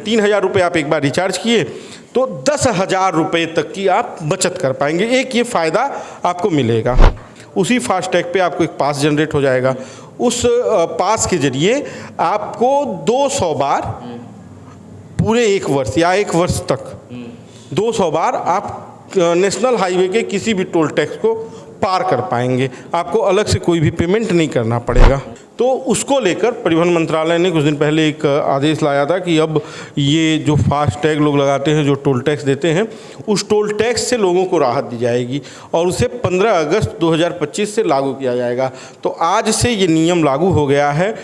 3,000 रुपये आप एक बार रिचार्ज किए तो 10,000 रुपये तक की आप बचत कर पाएंगे। एक ये फ़ायदा आपको मिलेगा। उसी फास्टैग पे आपको एक पास जनरेट हो जाएगा। उस पास के जरिए आपको 200 बार पूरे 1 वर्ष या 1 वर्ष तक 200 बार आप नेशनल हाईवे के किसी भी टोल टैक्स को पार कर पाएंगे। आपको अलग से कोई भी पेमेंट नहीं करना पड़ेगा। तो उसको लेकर परिवहन मंत्रालय ने कुछ दिन पहले एक आदेश लाया था कि अब ये जो फास्टैग लोग लगाते हैं, जो टोल टैक्स देते हैं, उस टोल टैक्स से लोगों को राहत दी जाएगी और उसे 15 अगस्त 2025 से लागू किया जाएगा। तो आज से ये नियम लागू हो गया है।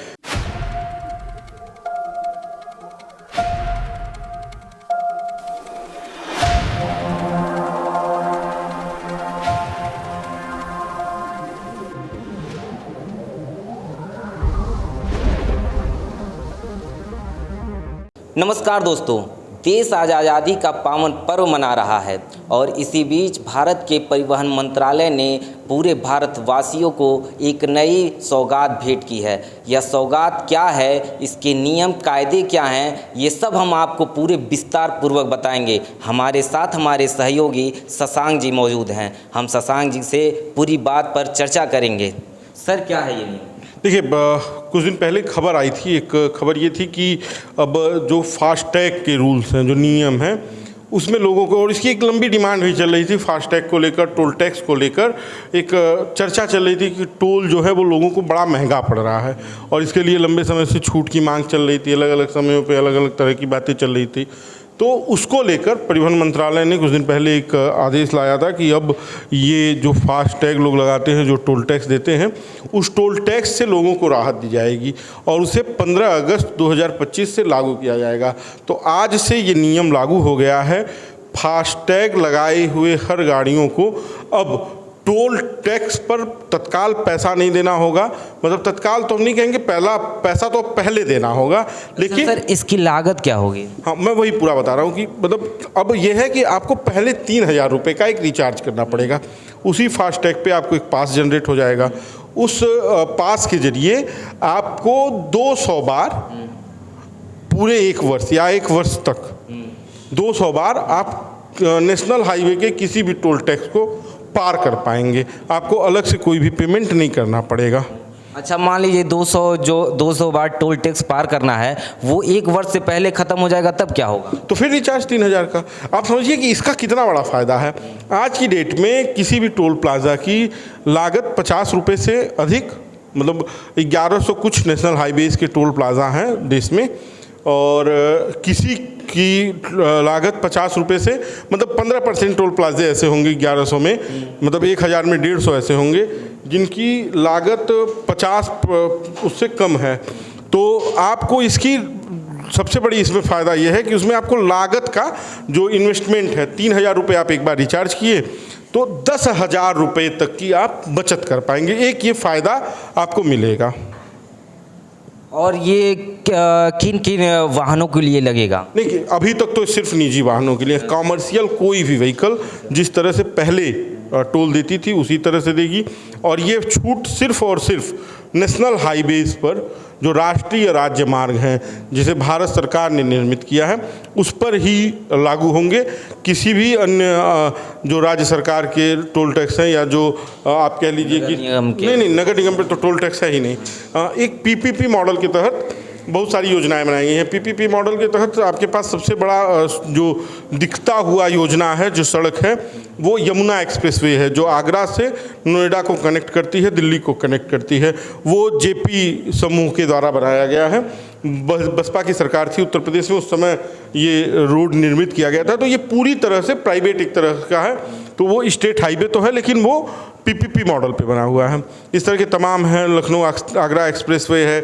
नमस्कार दोस्तों, देश आज आज़ादी का पावन पर्व मना रहा है और इसी बीच भारत के परिवहन मंत्रालय ने पूरे भारतवासियों को एक नई सौगात भेंट की है। यह सौगात क्या है, इसके नियम कायदे क्या हैं, ये सब हम आपको पूरे विस्तार पूर्वक बताएंगे। हमारे साथ हमारे सहयोगी शशांक जी मौजूद हैं। हम शशांक जी से पूरी बात पर चर्चा करेंगे। सर, क्या है ये नियम? देखिए, कुछ दिन पहले खबर आई थी। एक खबर ये थी कि अब जो फास्टैग के रूल्स हैं, जो नियम हैं, उसमें लोगों को, और इसकी एक लंबी डिमांड भी चल रही थी फास्टैग को लेकर, टोल टैक्स को लेकर एक चर्चा चल रही थी कि टोल जो है वो लोगों को बड़ा महंगा पड़ रहा है और इसके लिए लंबे समय से छूट की मांग चल रही थी। अलग अलग समयों पे अलग अलग तरह की बातें चल रही थी। तो उसको लेकर परिवहन मंत्रालय ने कुछ दिन पहले एक आदेश लाया था कि अब ये जो फास्टैग लोग लगाते हैं, जो टोल टैक्स देते हैं, उस टोल टैक्स से लोगों को राहत दी जाएगी और उसे 15 अगस्त 2025 से लागू किया जाएगा। तो आज से ये नियम लागू हो गया है। फास्टैग लगाए हुए हर गाड़ियों को अब टोल टैक्स पर तत्काल पैसा नहीं देना होगा। मतलब तत्काल तो हम नहीं कहेंगे, पहला पैसा तो पहले देना होगा, लेकिन सर इसकी लागत क्या होगी? हाँ, मैं वही पूरा बता रहा हूँ कि मतलब अब यह है कि आपको पहले 3,000 रुपये का एक रिचार्ज करना पड़ेगा। उसी फास्टैग पे आपको एक पास जनरेट हो जाएगा। उस पास के जरिए आपको 200 बार पूरे 1 वर्ष या 1 वर्ष तक 200 बार आप नेशनल हाईवे के किसी भी टोल टैक्स को पार कर पाएंगे। आपको अलग से कोई भी पेमेंट नहीं करना पड़ेगा। अच्छा, मान लीजिए 200 बार टोल टैक्स पार करना है, वो 1 वर्ष से पहले ख़त्म हो जाएगा, तब क्या होगा? तो फिर रिचार्ज 3,000 का। आप समझिए कि इसका कितना बड़ा फ़ायदा है। आज की डेट में किसी भी टोल प्लाजा की लागत 50 रुपये से अधिक, मतलब 1100 कुछ नेशनल हाईवेज़ के टोल प्लाजा हैं देश में, और किसी की लागत 50 रुपये से, मतलब 15% टोल प्लाजे ऐसे होंगे 1100 में, मतलब 1000 में 150 ऐसे होंगे जिनकी लागत 50 उससे कम है। तो आपको इसकी सबसे बड़ी इसमें फ़ायदा यह है कि उसमें आपको लागत का जो इन्वेस्टमेंट है, 3,000 रुपये आप एक बार रिचार्ज किए तो 10,000 रुपये तक की आप बचत कर पाएंगे। एक ये फ़ायदा आपको मिलेगा। और ये किन किन वाहनों के लिए लगेगा? देखिए, अभी तक तो सिर्फ निजी वाहनों के लिए। कॉमर्शियल कोई भी व्हीकल जिस तरह से पहले टोल देती थी उसी तरह से देगी, और ये छूट सिर्फ और सिर्फ नेशनल हाईवेज़ पर, जो राष्ट्रीय राज्य मार्ग हैं जिसे भारत सरकार ने निर्मित किया है, उस पर ही लागू होंगे। किसी भी अन्य जो राज्य सरकार के टोल टैक्स हैं या जो आप कह लीजिए कि नहीं, नगर निगम पर तो टोल टैक्स है ही नहीं। एक पीपीपी मॉडल के तहत बहुत सारी योजनाएं बनाई गई हैं। पीपीपी मॉडल के तहत आपके पास सबसे बड़ा जो दिखता हुआ योजना है, जो सड़क है, वो यमुना एक्सप्रेसवे है, जो आगरा से नोएडा को कनेक्ट करती है, दिल्ली को कनेक्ट करती है। वो जेपी समूह के द्वारा बनाया गया है। बसपा की सरकार थी उत्तर प्रदेश में, उस समय ये रोड निर्मित किया गया था। तो ये पूरी तरह से प्राइवेट एक तरह का है। तो वो स्टेट हाईवे तो है, लेकिन वो पीपीपी मॉडल पे बना हुआ है। इस तरह के तमाम हैं। लखनऊ आगरा एक्सप्रेसवे है,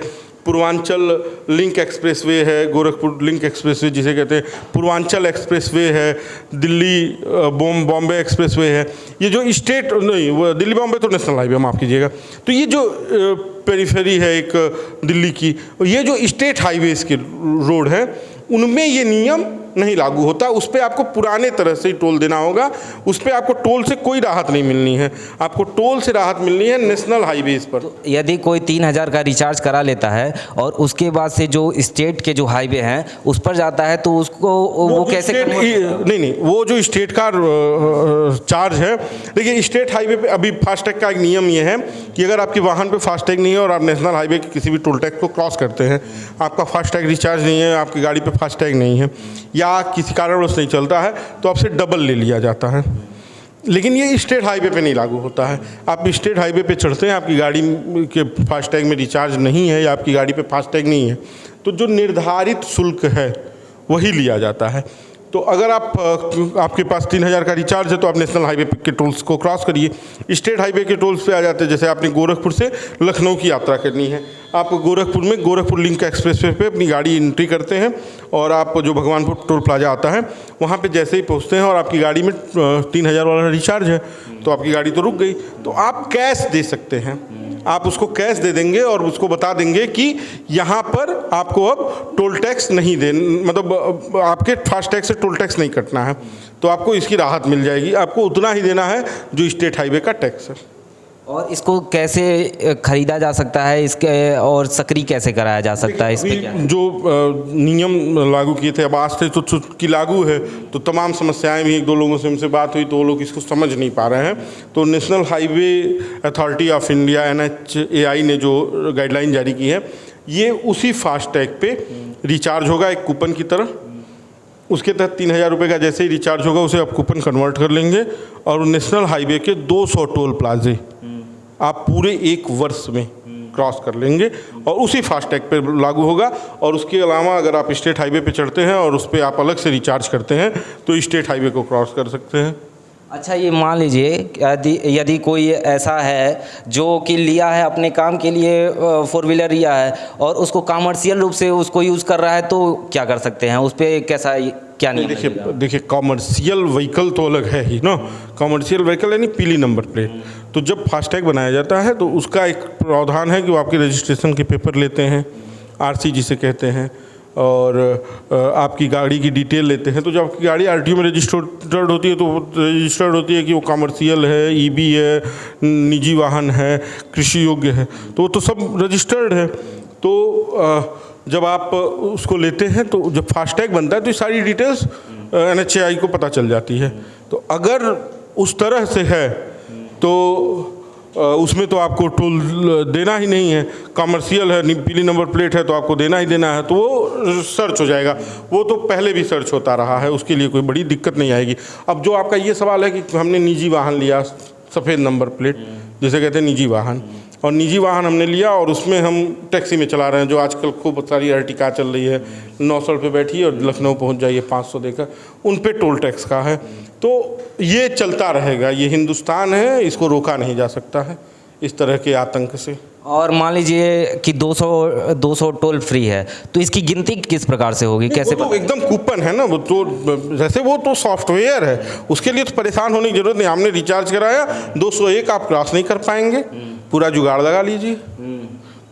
पूर्वांचल लिंक एक्सप्रेसवे है, गोरखपुर लिंक एक्सप्रेसवे जिसे कहते हैं, पूर्वांचल एक्सप्रेसवे है, दिल्ली बॉम्बे एक्सप्रेसवे है। ये जो स्टेट नहीं, वो दिल्ली बॉम्बे तो नेशनल हाईवे, माफ़ कीजिएगा। तो ये जो पेरिफेरी है एक दिल्ली की, ये जो स्टेट हाईवेज़ के रोड हैं, उनमें ये नियम नहीं लागू होता, उस पर आपको पुराने तरह से ही टोल देना होगा। उस पर आपको टोल से कोई राहत नहीं मिलनी है, आपको टोल से राहत मिलनी है नेशनल हाईवेज़ पर। यदि कोई 3000 का रिचार्ज करा लेता है और उसके बाद से जो स्टेट के जो हाईवे हैं उस पर जाता है तो उसको वो कैसे नहीं, वो जो स्टेट का चार्ज है, देखिए स्टेट हाईवे पे अभी फास्टैग का एक नियम ये है कि अगर आपके वाहन पे फास्टैग नहीं है और आप नेशनल हाईवे के किसी भी टोल टैक्स को क्रॉस करते हैं, आपका फास्टैग रिचार्ज नहीं है, आपकी गाड़ी पे फास्टैग नहीं है या किसी कारणवश नहीं चलता है, तो आपसे डबल ले लिया जाता है। लेकिन ये स्टेट हाईवे पे नहीं लागू होता है। आप स्टेट हाईवे पे चढ़ते हैं, आपकी गाड़ी के फास्टैग में रिचार्ज नहीं है या आपकी गाड़ी पे फास्टैग नहीं है, तो जो निर्धारित शुल्क है वही लिया जाता है। तो अगर आपके पास 3000 का रिचार्ज है तो आप नेशनल हाईवे के टोल्स को क्रॉस करिए। स्टेट हाईवे के टोल्स पे आ जाते हैं, जैसे आपने गोरखपुर से लखनऊ की यात्रा करनी है, आप गोरखपुर में गोरखपुर लिंक एक्सप्रेस वे पे अपनी गाड़ी एंट्री करते हैं और आप जो भगवानपुर टोल प्लाजा आता है वहाँ पे जैसे ही पहुँचते हैं और आपकी गाड़ी में 3000 वाला रिचार्ज है तो आपकी गाड़ी तो रुक गई, तो आप कैश दे सकते हैं। आप उसको कैश दे देंगे और उसको बता देंगे कि यहाँ पर आपको अब टोल टैक्स नहीं मतलब आपके फास्टैग से टोल टैक्स नहीं कटना है, तो आपको इसकी राहत मिल जाएगी। आपको उतना ही देना है जो स्टेट हाईवे का टैक्स है। और इसको कैसे खरीदा जा सकता है, इसके और सक्रिय कैसे कराया जा सकता है? इस पे क्या जो नियम लागू किए थे अब आज से तो की लागू है, तो तमाम समस्याएं भी, एक दो लोगों से हमसे बात हुई तो वो लोग इसको समझ नहीं पा रहे हैं। तो national highway authority of India NHAI ने जो गाइडलाइन जारी की है, ये उसी फास्टैग पे रिचार्ज होगा एक कूपन की तरह। उसके तहत 3000 रुपये का जैसे ही रिचार्ज होगा उसे आप कूपन कन्वर्ट कर लेंगे और नेशनल हाईवे के 200 टोल प्लाजे आप पूरे 1 वर्ष में क्रॉस कर लेंगे और उसी फास्टैग पे लागू होगा। और उसके अलावा अगर आप स्टेट हाईवे पे चढ़ते हैं और उस पर आप अलग से रिचार्ज करते हैं तो स्टेट हाईवे को क्रॉस कर सकते हैं। अच्छा, ये मान लीजिए यदि कोई ऐसा है जो कि लिया है अपने काम के लिए 4 व्हीलर लिया है और उसको कमर्शियल रूप से उसको यूज़ कर रहा है, तो क्या कर सकते हैं उस पर? कैसा क्या नहीं? देखिए कमर्शियल व्हीकल तो अलग है ही ना। कमर्शियल व्हीकल यानी पीली नंबर प्लेट। तो जब फास्टैग बनाया जाता है तो उसका एक प्रावधान है कि वो आपके रजिस्ट्रेशन के पेपर लेते हैं, RC जिसे कहते हैं, और आपकी गाड़ी की डिटेल लेते हैं। तो जब आपकी गाड़ी RTO में रजिस्टर्ड होती है तो रजिस्टर्ड होती है कि वो कमर्शियल है, EB है, निजी वाहन है, कृषि योग्य है, तो वो तो सब रजिस्टर्ड है। तो जब आप उसको लेते हैं तो जब फास्टैग बनता है तो ये सारी डिटेल्स NHAI को पता चल जाती है। तो अगर उस तरह से है तो उसमें तो आपको टोल देना ही नहीं है। कमर्शियल है, पीली नंबर प्लेट है तो आपको देना ही देना है, तो वो सर्च हो जाएगा। वो तो पहले भी सर्च होता रहा है, उसके लिए कोई बड़ी दिक्कत नहीं आएगी। अब जो आपका ये सवाल है कि हमने निजी वाहन लिया, सफ़ेद नंबर प्लेट जिसे कहते हैं निजी वाहन, और निजी वाहन हमने लिया और उसमें हम टैक्सी में चला रहे हैं, जो आजकल खूब सारी अर्टिका चल रही है, 900 पे बैठिए और लखनऊ पहुंच जाइए 500 देकर, उन पे टोल टैक्स का है। तो ये चलता रहेगा, ये हिंदुस्तान है, इसको रोका नहीं जा सकता है इस तरह के आतंक से। और मान लीजिए कि 200 टोल फ्री है, तो इसकी गिनती किस प्रकार से होगी? कैसे? वो तो एकदम कूपन है ना, वो तो जैसे वो तो सॉफ्टवेयर है, उसके लिए तो परेशान होने की जरूरत नहीं। हमने रिचार्ज कराया, 201 आप क्रॉस नहीं कर पाएंगे, पूरा जुगाड़ लगा लीजिए।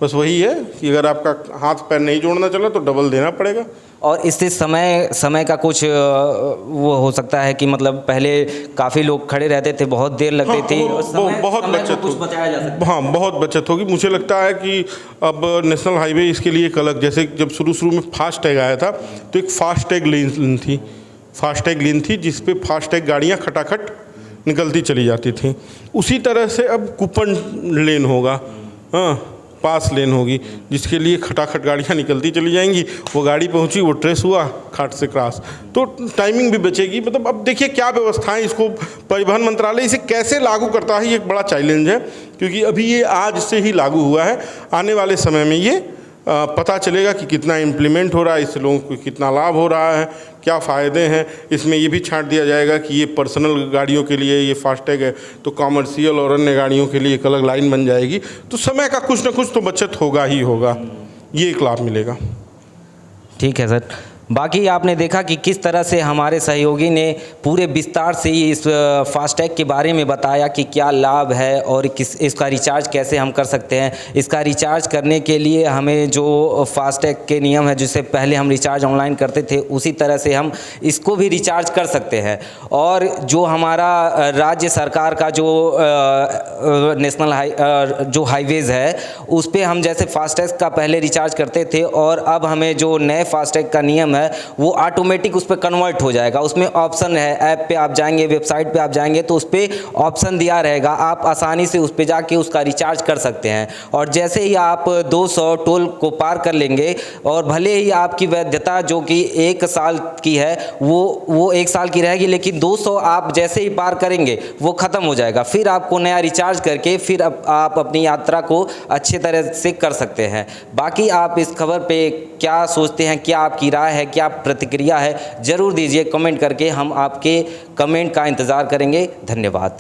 बस वही है कि अगर आपका हाथ पैर नहीं जोड़ना चला तो डबल देना पड़ेगा। और इससे समय का कुछ वो हो सकता है कि मतलब पहले काफ़ी लोग खड़े रहते थे, बहुत देर लगती थी, बहुत बचत कुछ बचाया जा सकता है। हाँ, बहुत बचत होगी। मुझे लगता है कि अब नेशनल हाईवे इसके लिए एक अलग, जैसे जब शुरू में फास्टैग आया था तो एक फास्टैग लेन थी जिस पे फास्टैग गाड़ियाँ खटाखट निकलती चली जाती थी। उसी तरह से अब कूपन लेन होगा, हाँ, पास लेन होगी, जिसके लिए खटाखट गाड़ियाँ निकलती चली जाएंगी। वो गाड़ी पहुंची, वो ट्रेस हुआ, खाट से क्रॉस, तो टाइमिंग भी बचेगी। मतलब अब देखिए क्या व्यवस्थाएं, इसको परिवहन मंत्रालय इसे कैसे लागू करता है, ये एक बड़ा चैलेंज है, क्योंकि अभी ये आज से ही लागू हुआ है। आने वाले समय में ये पता चलेगा कि कितना इम्प्लीमेंट हो रहा है, इससे लोगों को कितना लाभ हो रहा है, क्या फ़ायदे हैं। इसमें ये भी छांट दिया जाएगा कि ये पर्सनल गाड़ियों के लिए ये फास्टैग है, तो कमर्शियल और अन्य गाड़ियों के लिए एक अलग लाइन बन जाएगी। तो समय का कुछ ना कुछ तो बचत होगा ही होगा, ये एक लाभ मिलेगा। ठीक है सर, बाकी आपने देखा कि किस तरह से हमारे सहयोगी ने पूरे विस्तार से ही इस फास्टैग के बारे में बताया कि क्या लाभ है और इसका रिचार्ज कैसे हम कर सकते हैं। इसका रिचार्ज करने के लिए हमें जो फास्टैग के नियम है, जिससे पहले हम रिचार्ज ऑनलाइन करते थे, उसी तरह से हम इसको भी रिचार्ज कर सकते हैं। और जो हमारा राज्य सरकार का जो नेशनल जो हाईवेज़ है, उस पर हम जैसे फास्टैग का पहले रिचार्ज करते थे और अब हमें जो नए फास्टैग का नियम है वो ऑटोमेटिक उस पर कन्वर्ट हो जाएगा। उसमें ऑप्शन है, ऐप पे आप जाएंगे, वेबसाइट पे आप जाएंगे तो उस पर ऑप्शन दिया रहेगा, आप आसानी से उस पर जाके उसका रिचार्ज कर सकते हैं। और जैसे ही आप 200 टोल को पार कर लेंगे और भले ही आपकी वैधता जो कि 1 साल की है वो 1 साल की रहेगी, लेकिन 200 आप जैसे ही पार करेंगे वो ख़त्म हो जाएगा। फिर आपको नया रिचार्ज करके फिर आप अपनी यात्रा को अच्छे तरह से कर सकते हैं। बाकी आप इस खबर पे क्या सोचते हैं, क्या आपकी राय है, क्या प्रतिक्रिया है, ज़रूर दीजिए कमेंट करके। हम आपके कमेंट का इंतज़ार करेंगे। धन्यवाद।